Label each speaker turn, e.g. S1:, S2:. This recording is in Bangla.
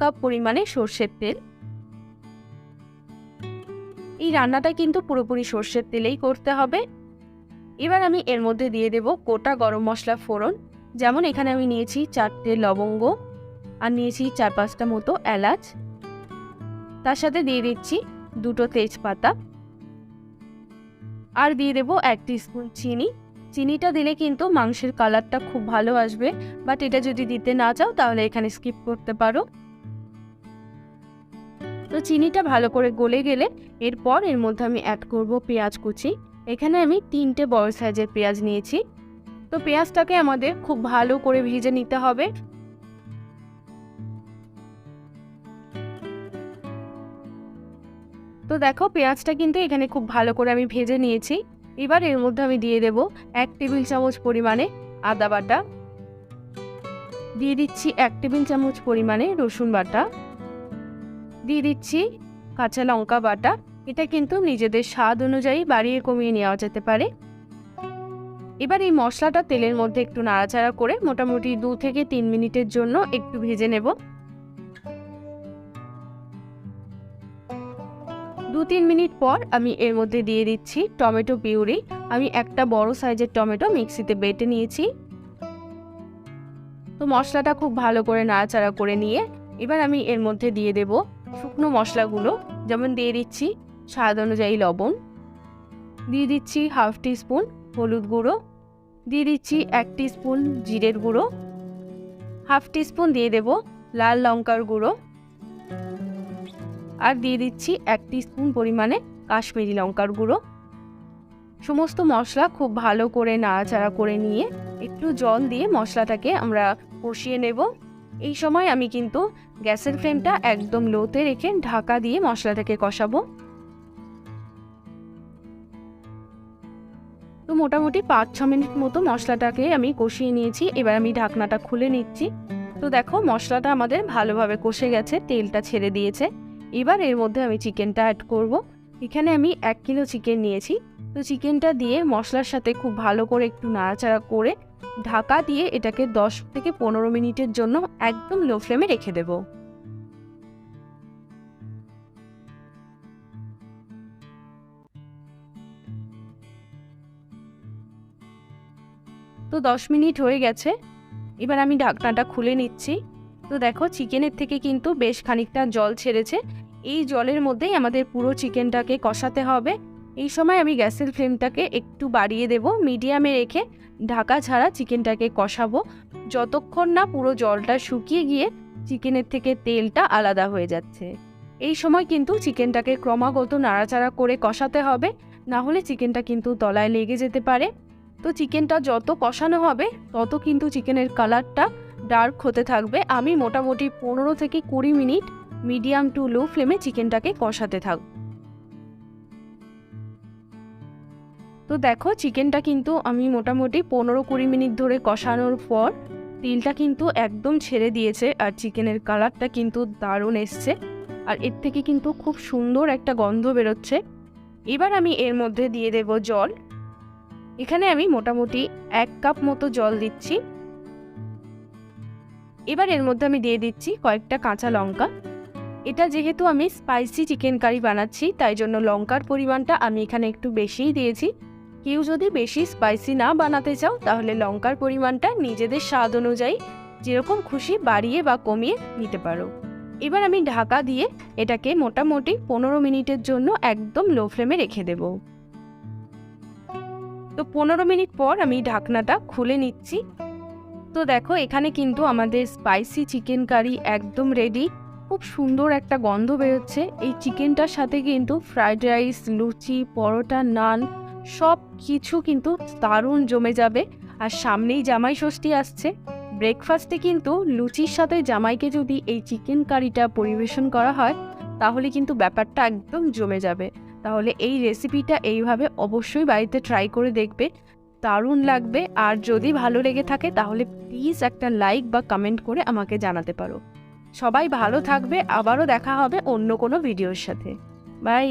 S1: কাপ পরিমাণে সর্ষের তেল। এই রান্নাটা কিন্তু পুরোপুরি সর্ষের তেলেই করতে হবে। এবার আমি এর মধ্যে দিয়ে দেব গোটা গরম মশলা ফোড়ন। যেমন এখানে আমি নিয়েছি 4টে লবঙ্গ আর নিয়েছি 4-5টা মতো এলাচ। তার সাথে দিয়ে দিচ্ছি 2টো তেজপাতা আর দিয়ে দেব 1 টিস্পুন চিনি। চিনিটা দিলে কিন্তু মাংসের কালারটা খুব ভালো আসবে, বাট এটা যদি দিতে না চাও তাহলে এখানে স্কিপ করতে পারো। তো চিনিটা ভালো করে গলে গেলে এরপর এর মধ্যে আমি অ্যাড করব পেঁয়াজ কুচি। এখানে আমি 3টে বড় সাইজের পেঁয়াজ নিয়েছি। তো পেঁয়াজটাকে আমাদের খুব ভালো করে ভেজে নিতে হবে। তো দেখো পেঁয়াজটা কিন্তু এখানে খুব ভালো করে আমি ভেজে নিয়েছি। এবার এর মধ্যে আমি দিয়ে দেব 1 টেবিল চামচ পরিমাণে আদা বাটা, দিয়ে দিচ্ছি 1 টেবিল চামচ পরিমাণে রসুন বাটা, দিয়ে দিচ্ছি কাঁচা লঙ্কা বাটা। এটা কিন্তু নিজেদের স্বাদ অনুযায়ী বাড়িয়ে কমিয়ে নেওয়া যেতে পারে। এবার এই মশলাটা তেলের মধ্যে একটু নাড়াচাড়া করে মোটামুটি 2 থেকে 3 মিনিটের জন্য একটু ভেজে নেব। 2-3 মিনিট পর আমি এর মধ্যে দিয়ে দিচ্ছি টমেটো পিউরি। আমি একটা বড় সাইজের টমেটো মিক্সিতে বেটে নিয়েছি। তো মশলাটা খুব ভালো করে নাড়াচাড়া করে নিয়ে এবার আমি এর মধ্যে দিয়ে দেব শুকনো মশলাগুলো। যেমন দিয়ে দিচ্ছি স্বাদ অনুযায়ী লবণ, দিয়ে দিচ্ছি 1/2 টিস্পুন হলুদ গুঁড়ো, দিয়ে দিচ্ছি 1 টিস্পুন জিরের গুঁড়ো, 1/2 টিস্পুন দিয়ে দেব লাল লঙ্কার গুঁড়ো আর দিয়ে দিচ্ছি 1 টিস্পুন পরিমাণে কাশ্মীরি লঙ্কার গুঁড়ো। সমস্ত মশলা খুব ভালো করে নাড়াচাড়া করে নিয়ে একটু জল দিয়ে মশলাটাকে আমরা কষিয়ে নেব। এই সময় আমি কিন্তু গ্যাসের ফ্লেমটা একদম লোতে রেখে ঢাকা দিয়ে মশলাটাকে কষাবো। তো মোটামুটি 5-6 মিনিট মতো মশলাটাকে আমি কষিয়ে নিয়েছি। এবার আমি ঢাকনাটা খুলে নিচ্ছি। তো দেখো মশলাটা আমাদের ভালোভাবে কষে গেছে, তেলটা ছেড়ে দিয়েছে। এবার এর মধ্যে আমি চিকেনটা অ্যাড করব। এখানে আমি 1 কিলো চিকেন নিয়েছি। তো চিকেনটা দিয়ে মশলার সাথে খুব ভালো করে একটু নাড়াচাড়া করে ঢাকা দিয়ে এটাকে 10 থেকে 15 মিনিটের জন্য একদম লো ফ্লেমে রেখে দেব। তো 10 মিনিট হয়ে গেছে। এবার আমি ঢাকনাটা খুলে নিচ্ছি। তো দেখো চিকেনের থেকে কিন্তু বেশ খানিকটা জল ছেড়েছে। এই জলের মধ্যেই আমাদের পুরো চিকেনটাকে কষাতে হবে। এই সময় আমি গ্যাসের ফ্লেমটাকে একটু বাড়িয়ে দেব, মিডিয়ামে রেখে ঢাকা ছাড়া চিকেনটাকে কষাবো যতক্ষণ না পুরো জলটা শুকিয়ে গিয়ে চিকেনের থেকে তেলটা আলাদা হয়ে যাচ্ছে। এই সময় কিন্তু চিকেনটাকে ক্রমাগত নাড়াচাড়া করে কষাতে হবে, না হলে চিকেনটা কিন্তু তলায় লেগে যেতে পারে। তো চিকেনটা যত কষানো হবে তত কিন্তু চিকেনের কালারটা ডার্ক হতে থাকবে। আমি মোটামুটি 15 থেকে 20 মিনিট মিডিয়াম টু লো ফ্লেমে চিকেনটাকে কষাতে থাকব। তো দেখো চিকেনটা কিন্তু আমি মোটামুটি 15-20 মিনিট ধরে কষানোর পর তেলটা কিন্তু একদম ছেড়ে দিয়েছে আর চিকেনের কালারটা কিন্তু দারুণ এসছে আর এর থেকে কিন্তু খুব সুন্দর একটা গন্ধ বেরোচ্ছে। এবার আমি এর মধ্যে দিয়ে দেব জল। এখানে আমি মোটামুটি 1 কাপ মতো জল দিচ্ছি। এবার এর মধ্যে আমি দিয়ে দিচ্ছি কয়েকটা কাঁচা লঙ্কা। এটা যেহেতু আমি স্পাইসি চিকেন কারি বানাচ্ছি তাই জন্য লঙ্কার পরিমাণটা আমি এখানে একটু বেশিই দিয়েছি। কেউ যদি বেশি স্পাইসি না বানাতে চাও তাহলে লঙ্কার পরিমাণটা নিজেদের স্বাদ অনুযায়ী যেরকম খুশি বাড়িয়ে বা কমিয়ে নিতে পারো। এবার আমি ঢাকা দিয়ে এটাকে মোটামুটি 15 মিনিটের জন্য একদম লো ফ্লেমে রেখে দেব। তো 15 মিনিট পর আমি ঢাকনাটা খুলে নিচ্ছি। তো দেখো এখানে কিন্তু আমাদের স্পাইসি চিকেন কারি একদম রেডি। খুব সুন্দর একটা গন্ধ বেরোচ্ছে। এই চিকেনটার সাথে কিন্তু ফ্রাইড রাইস, লুচি, পরোটা, নান সব কিছু কিন্তু দারুণ জমে যাবে। আর সামনেই জামাই ষষ্ঠী আসছে। ব্রেকফাস্টে কিন্তু লুচির সাথে জামাইকে যদি এই চিকেন কারিটা পরিবেশন করা হয় তাহলে কিন্তু ব্যাপারটা একদম জমে যাবে। তাহলে এই রেসিপিটা এইভাবে অবশ্যই বাড়িতে ট্রাই করে দেখবে, দারুণ লাগবে। আর যদি ভালো লেগে থাকে তাহলে প্লিজ একটা লাইক বা কমেন্ট করে আমাকে জানাতে পারো। সবাই ভালো থাকবে, আবারও দেখা হবে অন্য কোনো ভিডিওর সাথে। বাই।